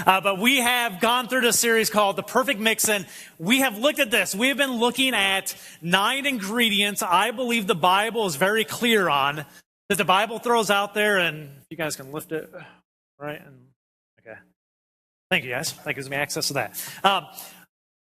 But we have gone through this series called The Perfect Mix, and we have looked at this. We have been looking at 9 ingredients I believe the Bible is very clear on, that the Bible throws out there, and you guys can lift it, right? Okay. Thank you, guys. That gives me access to that.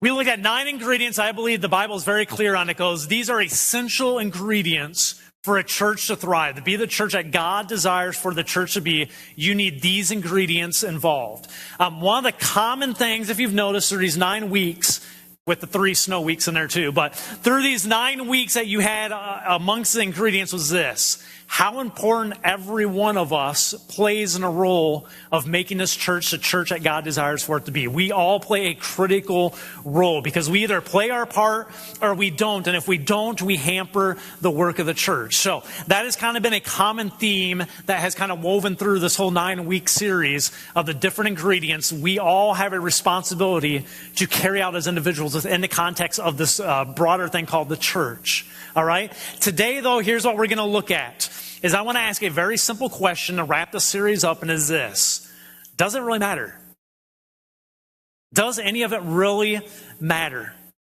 We looked at 9 ingredients I believe the Bible is very clear on. It goes, these are essential ingredients for a church to thrive, to be the church that God desires for the church to be. You need these ingredients involved. One of the common things, if you've noticed, through these 9 weeks, with the 3 snow weeks in there too, but through these 9 weeks that you had amongst the ingredients was this: how important every one of us plays in a role of making this church the church that God desires for it to be. We all play a critical role because we either play our part or we don't. And if we don't, we hamper the work of the church. So that has kind of been a common theme that has kind of woven through this whole 9-week series of the different ingredients. We all have a responsibility to carry out as individuals in the context of this broader thing called the church. All right. Today, though, here's what we're going to look at. Is I want to ask a very simple question to wrap the series up, and is this: does it really matter? Does any of it really matter?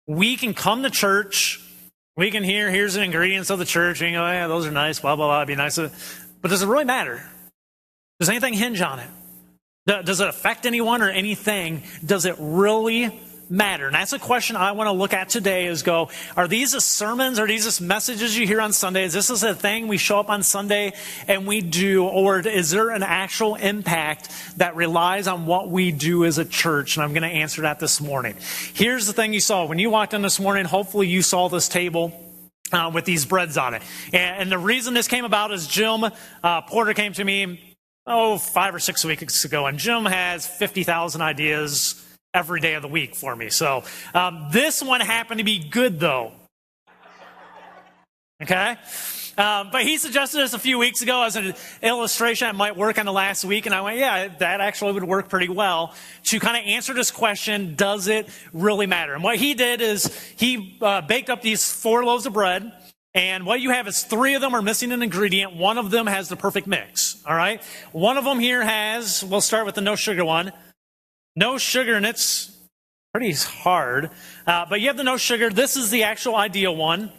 We can come to church, we can here's the ingredients of the church, and you go, yeah, those are nice, blah, blah, blah, it'd be nice. But does it really matter? Does anything hinge on it? Does it affect anyone or anything? Does it really matter? And that's a question I want to look at today, is go, are these just sermons? Are these just messages you hear on Sunday? Is this a thing we show up on Sunday and we do? Or is there an actual impact that relies on what we do as a church? And I'm going to answer that this morning. Here's the thing you saw. When you walked in this morning, hopefully you saw this table with these breads on it. And the reason this came about is Jim Porter came to me, 5 or 6 weeks ago. And Jim has 50,000 ideas every day of the week for me. So this one happened to be good, though. Okay? But he suggested this a few weeks ago as an illustration that might work on the last week. And I went, yeah, that actually would work pretty well to kind of answer this question, does it really matter? And what he did is he baked up these 4 loaves of bread. And what you have is 3 of them are missing an ingredient. One of them has the perfect mix. All right? One of them here has, we'll start with the no sugar one. No sugar, and it's pretty hard. But you have the no sugar. This is the actual ideal one.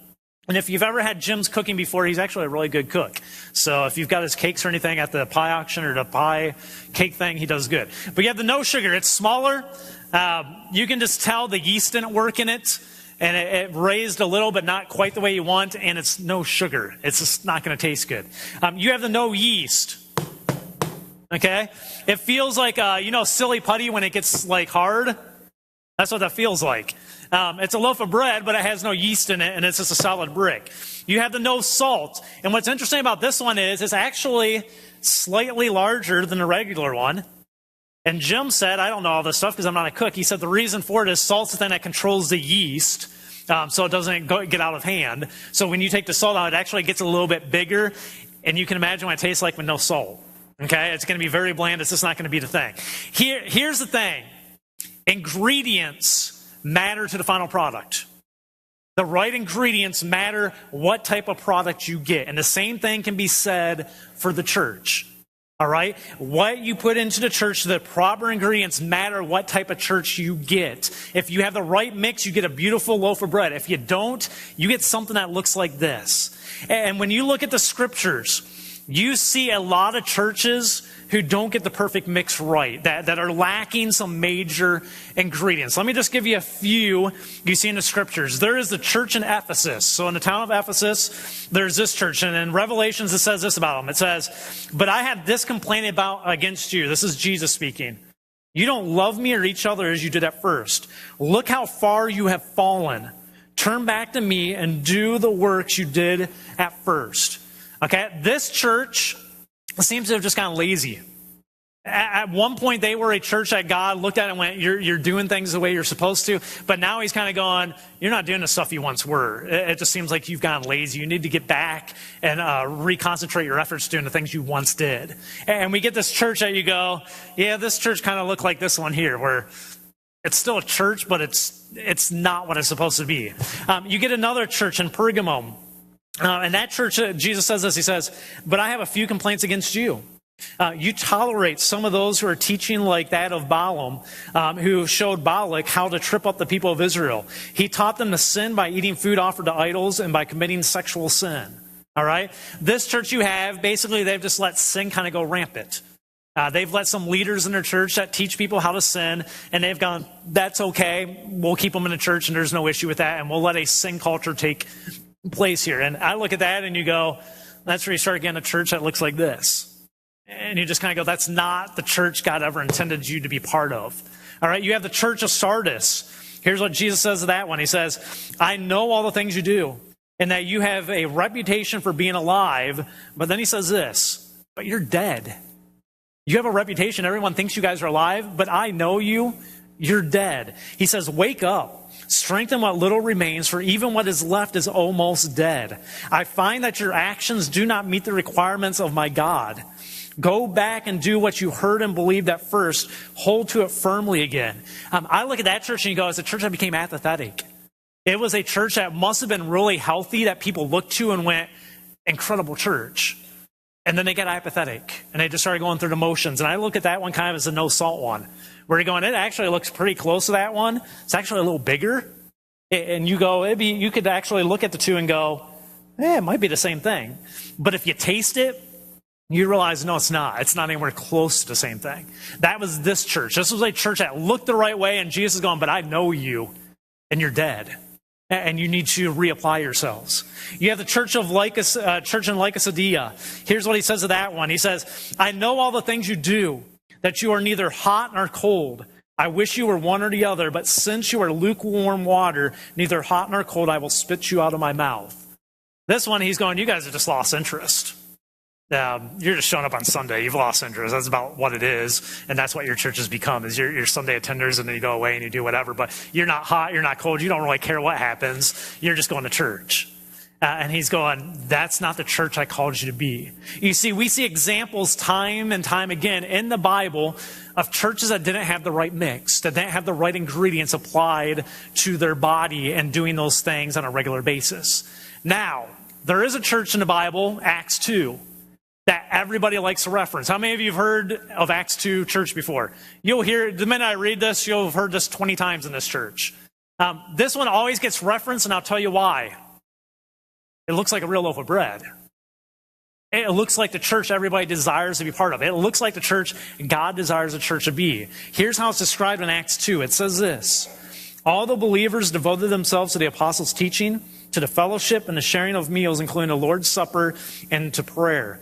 And if you've ever had Jim's cooking before, he's actually a really good cook. So if you've got his cakes or anything at the pie auction or the pie cake thing, he does good. But you have the no sugar. It's smaller. You can just tell the yeast didn't work in it. And it raised a little, but not quite the way you want. And it's no sugar. It's just not going to taste good. You have the no yeast. Okay? It feels like, silly putty when it gets, hard. That's what that feels like. It's a loaf of bread, but it has no yeast in it, and it's just a solid brick. You have the no salt. And what's interesting about this one is it's actually slightly larger than the regular one. And Jim said, I don't know all this stuff because I'm not a cook. He said the reason for it is salt's the thing that controls the yeast, so it doesn't get out of hand. So when you take the salt out, it actually gets a little bit bigger, and you can imagine what it tastes like with no salt. Okay, it's going to be very bland. It's just not going to be the thing. Here's the thing. Ingredients matter to the final product. The right ingredients matter what type of product you get. And the same thing can be said for the church. All right? What you put into the church, the proper ingredients matter what type of church you get. If you have the right mix, you get a beautiful loaf of bread. If you don't, you get something that looks like this. And when you look at the scriptures, you see a lot of churches who don't get the perfect mix right, that are lacking some major ingredients. Let me just give you a few you see in the scriptures. There is the church in Ephesus. So in the town of Ephesus, there's this church. And in Revelations, it says this about them. It says, but I have this complaint against you. This is Jesus speaking. You don't love me or each other as you did at first. Look how far you have fallen. Turn back to me and do the works you did at first. Okay, this church seems to have just gotten lazy. At one point, they were a church that God looked at and went, you're doing things the way you're supposed to. But now he's kind of going, you're not doing the stuff you once were. It just seems like you've gotten lazy. You need to get back and reconcentrate your efforts doing the things you once did. And we get this church that you go, yeah, this church kind of looked like this one here, where it's still a church, but it's not what it's supposed to be. You get another church in Pergamum. And that church, Jesus says this, he says, but I have a few complaints against you. You tolerate some of those who are teaching like that of Balaam, who showed Balak how to trip up the people of Israel. He taught them to sin by eating food offered to idols and by committing sexual sin. All right? This church you have, basically, they've just let sin kind of go rampant. They've let some leaders in their church that teach people how to sin, and they've gone, that's okay. We'll keep them in the church, and there's no issue with that, and we'll let a sin culture take place here. And I look at that, and you go, that's where you start getting a church that looks like this. And you just kind of go, that's not the church God ever intended you to be part of. All right, you have the church of Sardis. Here's what Jesus says to that one. He says, I know all the things you do, and that you have a reputation for being alive. But then he says this, but you're dead. You have a reputation. Everyone thinks you guys are alive, but I know you. You're dead. He says, wake up. Strengthen what little remains, for even what is left is almost dead. I find that your actions do not meet the requirements of my God. Go back and do what you heard and believed at first. Hold to it firmly again. I look at that church and you go, it's a church that became apathetic. It was a church that must have been really healthy, that people looked to and went, incredible church. And then they got apathetic, and they just started going through the motions. And I look at that one kind of as a no-salt one, where you're going, it actually looks pretty close to that one. It's actually a little bigger. And you go, you could actually look at the two and go, it might be the same thing. But if you taste it, you realize, no, it's not. It's not anywhere close to the same thing. That was this church. This was a church that looked the right way, and Jesus is going, but I know you, and you're dead. And you need to reapply yourselves. You have the church in Laodicea. Here's what he says to that one. He says, I know all the things you do, that you are neither hot nor cold. I wish you were one or the other, but since you are lukewarm water, neither hot nor cold, I will spit you out of my mouth. This one, he's going, you guys have just lost interest. You're just showing up on Sunday. You've lost interest. That's about what it is. And that's what your church has become, is your Sunday attenders, and then you go away and you do whatever. But you're not hot. You're not cold. You don't really care what happens. You're just going to church. And he's going, that's not the church I called you to be. You see, we see examples time and time again in the Bible of churches that didn't have the right mix, that didn't have the right ingredients applied to their body and doing those things on a regular basis. Now, there is a church in the Bible, Acts 2. That everybody likes to reference. How many of you have heard of Acts 2 church before? You'll hear, the minute I read this, you'll have heard this 20 times in this church. This one always gets referenced, and I'll tell you why. It looks like a real loaf of bread. It looks like the church everybody desires to be part of. It looks like the church God desires the church to be. Here's how it's described in Acts 2. It says this, all the believers devoted themselves to the apostles' teaching, to the fellowship and the sharing of meals, including the Lord's Supper, and to prayer.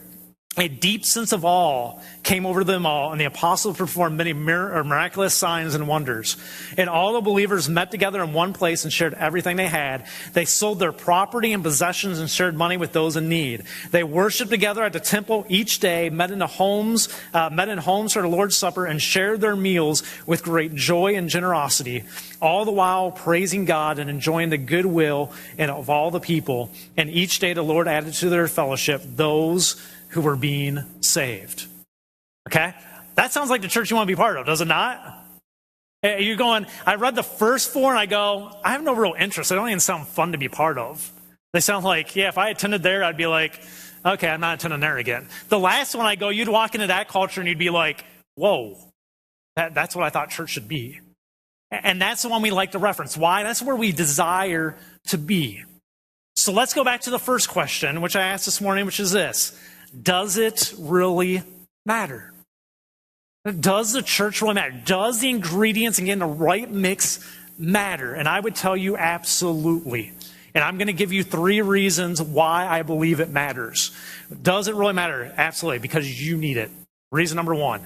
A deep sense of awe came over them all, and the apostles performed many miraculous signs and wonders. And all the believers met together in one place and shared everything they had. They sold their property and possessions and shared money with those in need. They worshiped together at the temple each day, met in homes for the Lord's Supper, and shared their meals with great joy and generosity, all the while praising God and enjoying the goodwill of all the people. And each day the Lord added to their fellowship those who were being saved. Okay? That sounds like the church you want to be part of, does it not? You're going, I read the first four and I go, I have no real interest. They don't even sound fun to be part of. They sound like, yeah, if I attended there, I'd be like, okay, I'm not attending there again. The last one I go, you'd walk into that culture and you'd be like, whoa, that's what I thought church should be. And that's the one we like to reference. Why? That's where we desire to be. So let's go back to the first question, which I asked this morning, which is this. Does it really matter? Does the church really matter? Does the ingredients and getting the right mix matter? And I would tell you absolutely. And I'm going to give you 3 reasons why I believe it matters. Does it really matter? Absolutely, because you need it. Reason number 1,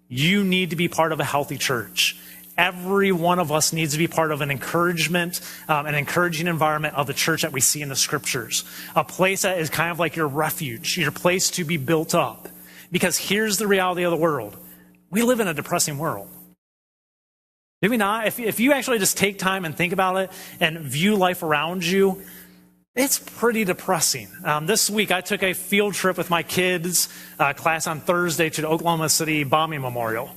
you need to be part of a healthy church. Every one of us needs to be part of an encouragement, an encouraging environment of the church that we see in the scriptures. A place that is kind of like your refuge, your place to be built up. Because here's the reality of the world. We live in a depressing world. Do we not? If you actually just take time and think about it and view life around you, it's pretty depressing. This week I took a field trip with my kids' class on Thursday to the Oklahoma City bombing memorial.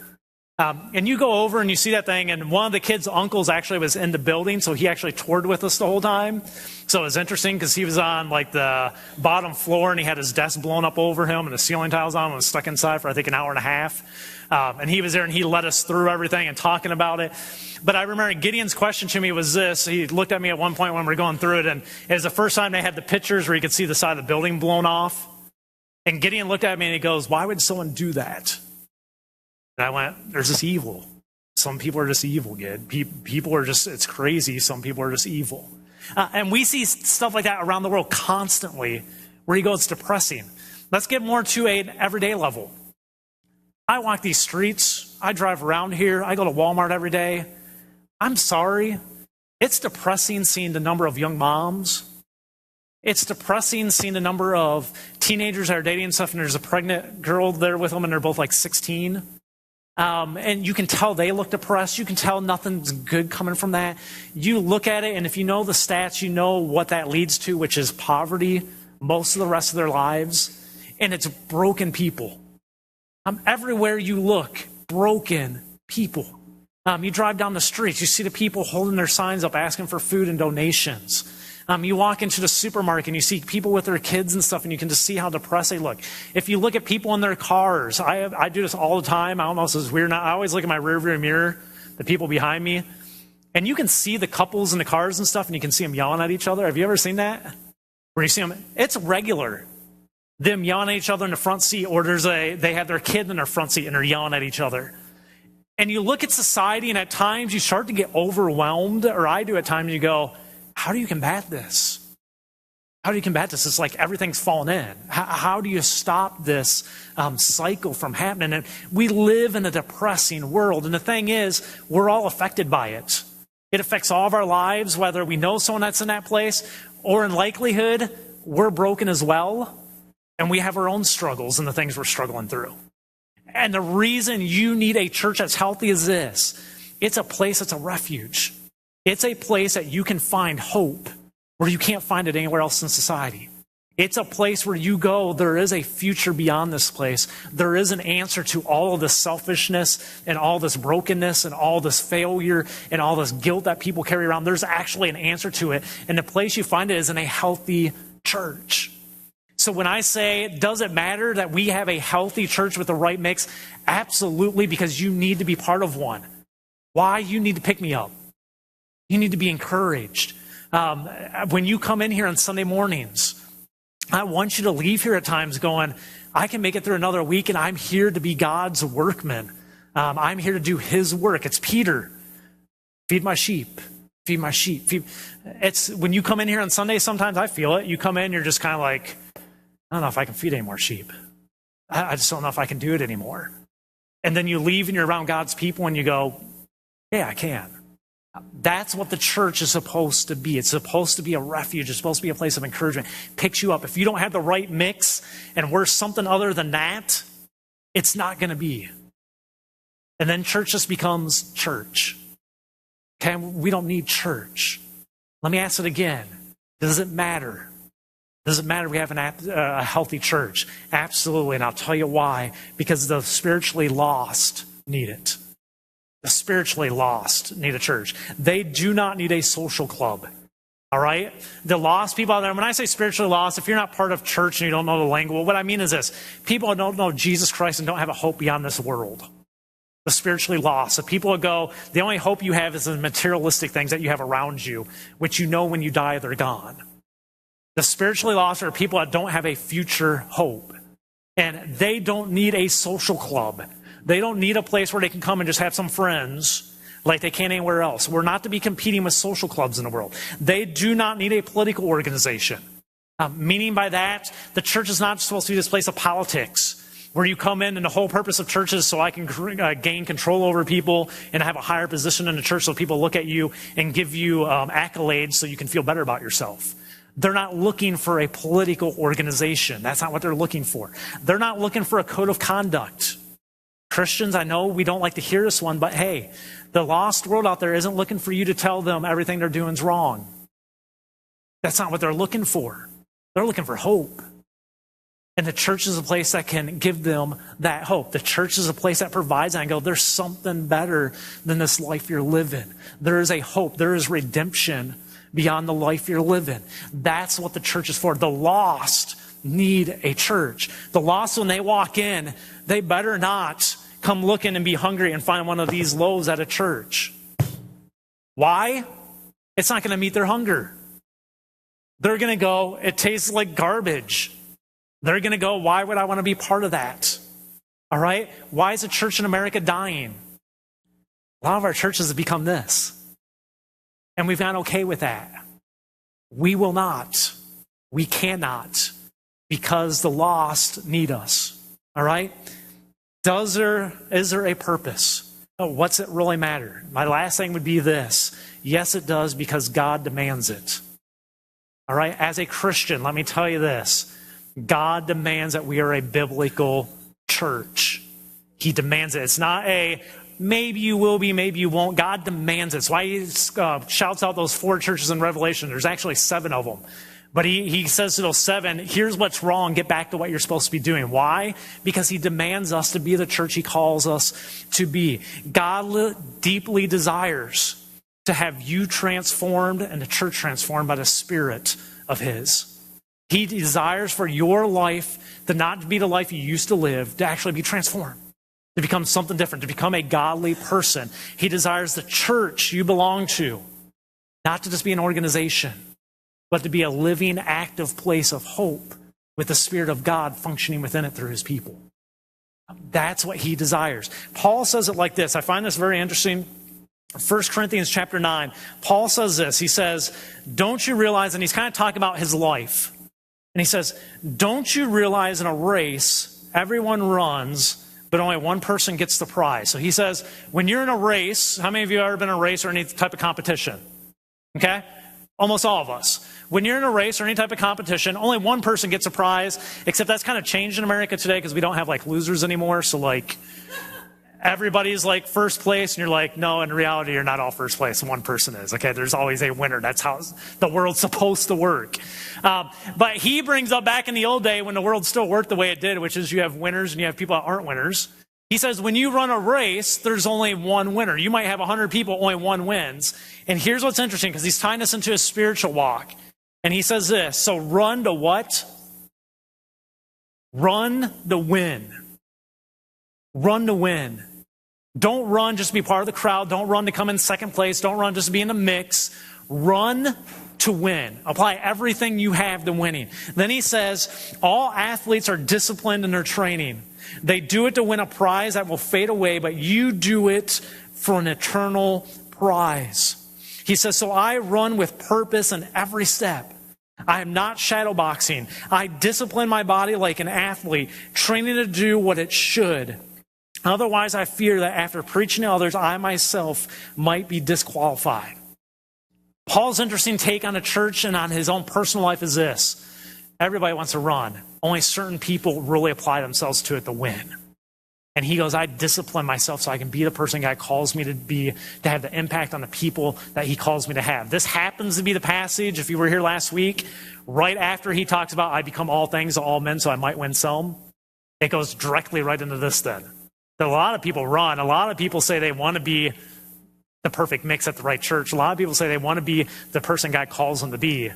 And you go over and you see that thing, and one of the kids' uncles actually was in the building, so he actually toured with us the whole time. So it was interesting because he was on like the bottom floor, and he had his desk blown up over him, and the ceiling tiles on him, and was stuck inside for I think an hour and a half. And he was there, and he led us through everything and talking about it. But I remember Gideon's question to me was this. He looked at me at one point when we were going through it, and it was the first time they had the pictures where you could see the side of the building blown off. And Gideon looked at me and he goes, "Why would someone do that?" And I went, "There's just evil. Some people are just evil, Gid. People are just, it's crazy. Some people are just evil." And we see stuff like that around the world constantly where you go, it's depressing. Let's get more to an everyday level. I walk these streets. I drive around here. I go to Walmart every day. I'm sorry. It's depressing seeing the number of young moms. It's depressing seeing the number of teenagers that are dating and stuff, and there's a pregnant girl there with them, and they're both like 16. And you can tell they look depressed. You can tell nothing's good coming from that. You look at it, and if you know the stats, you know what that leads to, which is poverty most of the rest of their lives. And it's broken people. Everywhere you look, broken people. You drive down the streets, you see the people holding their signs up asking for food and donations. You walk into the supermarket and you see people with their kids and stuff, and you can just see how depressed they look. If you look at people in their cars, I do this all the time. I don't know if this is weird. I always look at my rearview mirror, the people behind me, and you can see the couples in the cars and stuff, and you can see them yelling at each other. Have you ever seen that? Where you see them, it's regular. Them yelling at each other in the front seat, or they have their kid in their front seat and they're yelling at each other. And you look at society, and at times you start to get overwhelmed, or I do at times, and you go, how do you combat this? How do you combat this? It's like everything's fallen in. How do you stop this cycle from happening? And we live in a depressing world. And the thing is, we're all affected by it. It affects all of our lives, whether we know someone that's in that place, or in likelihood, we're broken as well. And we have our own struggles and the things we're struggling through. And the reason you need a church that's healthy is this. It's a place that's a refuge. It's a place that you can find hope where you can't find it anywhere else in society. It's a place where you go, there is a future beyond this place. There is an answer to all of this selfishness and all this brokenness and all this failure and all this guilt that people carry around. There's actually an answer to it. And the place you find it is in a healthy church. So when I say, does it matter that we have a healthy church with the right mix? Absolutely, because you need to be part of one. Why? You need to pick me up. You need to be encouraged. When you come in here on Sunday mornings, I want you to leave here at times going, I can make it through another week, and I'm here to be God's workman. I'm here to do his work. It's Peter. Feed my sheep. Feed my sheep. It's when you come in here on Sunday, sometimes I feel it. You come in, you're just kind of like, I don't know if I can feed any more sheep. I just don't know if I can do it anymore. And then you leave and you're around God's people and you go, yeah, I can. That's what the church is supposed to be. It's supposed to be a refuge. It's supposed to be a place of encouragement. Picks you up. If you don't have the right mix and we're something other than that, it's not going to be. And then church just becomes church. Okay, we don't need church. Let me ask it again. Does it matter? Does it matter we have a healthy church? Absolutely, and I'll tell you why. Because the spiritually lost need it. The spiritually lost need a church. They do not need a social club. All right? The lost people out there, when I say spiritually lost, if you're not part of church and you don't know the language, what I mean is this. People who don't know Jesus Christ and don't have a hope beyond this world. The spiritually lost. The people who go, the only hope you have is the materialistic things that you have around you, which you know when you die, they're gone. The spiritually lost are people that don't have a future hope. And they don't need a social club. They don't need a place where they can come and just have some friends like they can anywhere else. We're not to be competing with social clubs in the world. They do not need a political organization. Meaning by that, the church is not supposed to be this place of politics where you come in and the whole purpose of church is so I can gain control over people and have a higher position in the church so people look at you and give you accolades so you can feel better about yourself. They're not looking for a political organization. That's not what they're looking for. They're not looking for a code of conduct. Christians, I know we don't like to hear this one, but hey, the lost world out there isn't looking for you to tell them everything they're doing is wrong. That's not what they're looking for. They're looking for hope. And the church is a place that can give them that hope. The church is a place that provides that and go, there's something better than this life you're living. There is a hope. There is redemption beyond the life you're living. That's what the church is for. The lost need a church. The lost, when they walk in, they better not come looking and be hungry and find one of these loaves at a church. Why? It's not going to meet their hunger. They're going to go, it tastes like garbage. They're going to go, why would I want to be part of that? All right? Why is the church in America dying? A lot of our churches have become this. And we've gotten okay with that. We will not. We cannot. Because the lost need us. All right? Is there a purpose? Oh, what's it really matter? My last thing would be this. Yes, it does, because God demands it. All right? As a Christian, let me tell you this. God demands that we are a biblical church. He demands it. It's not a maybe you will be, maybe you won't. God demands it. That's why he shouts out those 4 churches in Revelation. There's actually 7 of them. But he says to those 7, here's what's wrong. Get back to what you're supposed to be doing. Why? Because he demands us to be the church he calls us to be. God deeply desires to have you transformed and the church transformed by the Spirit of his. He desires for your life to not be the life you used to live, to actually be transformed, to become something different, to become a godly person. He desires the church you belong to, not to just be an organization, but to be a living, active place of hope with the Spirit of God functioning within it through his people. That's what he desires. Paul says it like this. I find this very interesting. 1 Corinthians chapter 9, Paul says this. He says, don't you realize, and he's kind of talking about his life. And he says, don't you realize in a race, everyone runs, but only one person gets the prize. So he says, when you're in a race, how many of you have ever been in a race or any type of competition? Okay? Almost all of us. When you're in a race or any type of competition, only one person gets a prize, except that's kind of changed in America today because we don't have like losers anymore. So like everybody's like first place and you're like, no, in reality, you're not all first place. One person is. Okay, there's always a winner. That's how the world's supposed to work. But he brings up back in the old day when the world still worked the way it did, which is you have winners and you have people that aren't winners. He says when you run a race, there's only one winner. You might have 100 people, only one wins. And here's what's interesting, because he's tying this into a spiritual walk. And he says this, so run to what? Run to win. Run to win. Don't run just to be part of the crowd. Don't run to come in second place. Don't run just to be in the mix. Run to win. Apply everything you have to winning. Then he says, all athletes are disciplined in their training. They do it to win a prize that will fade away, but you do it for an eternal prize. He says, so I run with purpose in every step. I am not shadowboxing. I discipline my body like an athlete, training to do what it should. Otherwise, I fear that after preaching to others, I myself might be disqualified. Paul's interesting take on the church and on his own personal life is this. Everybody wants to run. Only certain people really apply themselves to it to win. And he goes, I discipline myself so I can be the person God calls me to be, to have the impact on the people that he calls me to have. This happens to be the passage, if you were here last week, right after he talks about I become all things to all men so I might win some. It goes directly right into this then. A lot of people run. A lot of people say they want to be the perfect mix at the right church. A lot of people say they want to be the person God calls them to be.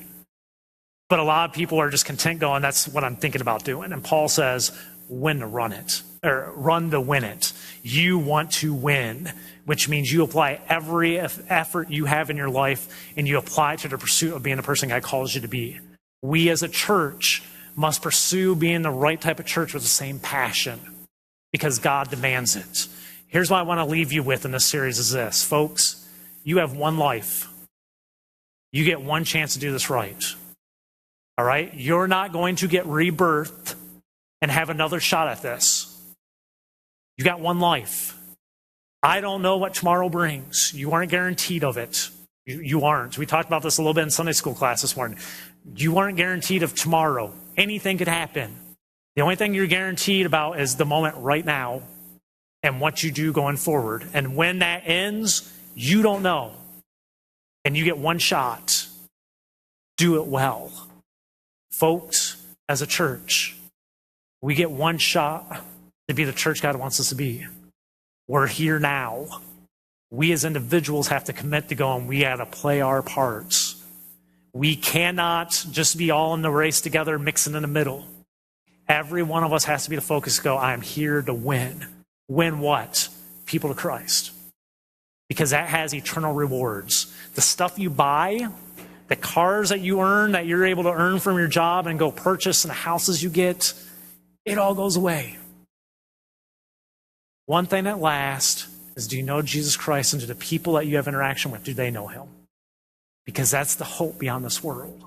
But a lot of people are just content going, that's what I'm thinking about doing. And Paul says, win to run it, or run to win it. You want to win, which means you apply every effort you have in your life and you apply it to the pursuit of being the person God calls you to be. We as a church must pursue being the right type of church with the same passion, because God demands it. Here's what I want to leave you with in this series is this. Folks, you have one life. You get one chance to do this right. All right? You're not going to get rebirthed and have another shot at this. You got one life. I don't know what tomorrow brings. You aren't guaranteed of it. You aren't. We talked about this a little bit in Sunday school class this morning. You aren't guaranteed of tomorrow. Anything could happen. The only thing you're guaranteed about is the moment right now and what you do going forward. And when that ends, you don't know. And you get one shot. Do it well. Folks, as a church, We get one shot to be the church God wants us to be. We're here now. We as individuals have to commit to going, we got to play our parts. We cannot just be all in the race together, mixing in the middle. Every one of us has to be the focus to go, I am here to win. Win what? People to Christ. Because that has eternal rewards. The stuff you buy, the cars that you earn, that you're able to earn from your job and go purchase, and the houses you get, it all goes away. One thing that lasts is, do you know Jesus Christ? And to the people that you have interaction with, do they know him? Because that's the hope beyond this world.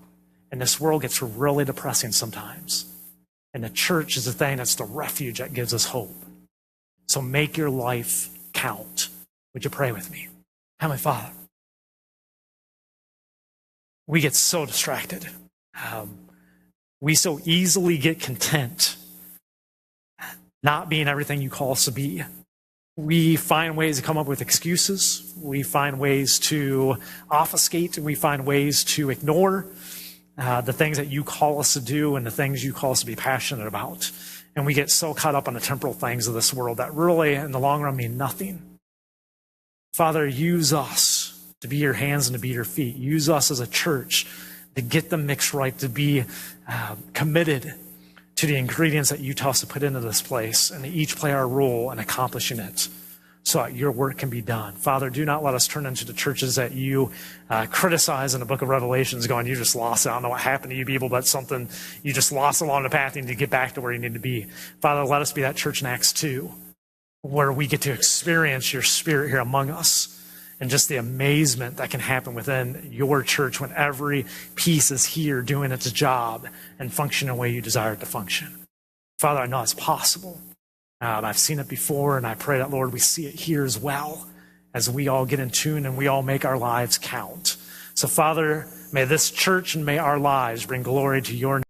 And this world gets really depressing sometimes. And the church is the thing that's the refuge that gives us hope. So make your life count. Would you pray with me? Heavenly Father, we get so distracted. We so easily get content not being everything you call us to be. We find ways to come up with excuses. We find ways to obfuscate. We find ways to ignore the things that you call us to do and the things you call us to be passionate about. And we get so caught up on the temporal things of this world that really, in the long run, mean nothing. Father, use us to be your hands and to be your feet. Use us as a church to get the mix right, to be committed to the ingredients that you tell us to put into this place, and to each play our role in accomplishing it so that your work can be done. Father, do not let us turn into the churches that you criticize in the book of Revelations, going, you just lost it. I don't know what happened to you people, but something you just lost along the path and you need to get back to where you need to be. Father, let us be that church in Acts 2, where we get to experience your spirit here among us, and just the amazement that can happen within your church when every piece is here doing its job and functioning the way you desire it to function. Father, I know it's possible. I've seen it before, and I pray that, Lord, we see it here as well as we all get in tune and we all make our lives count. So, Father, may this church and may our lives bring glory to your name.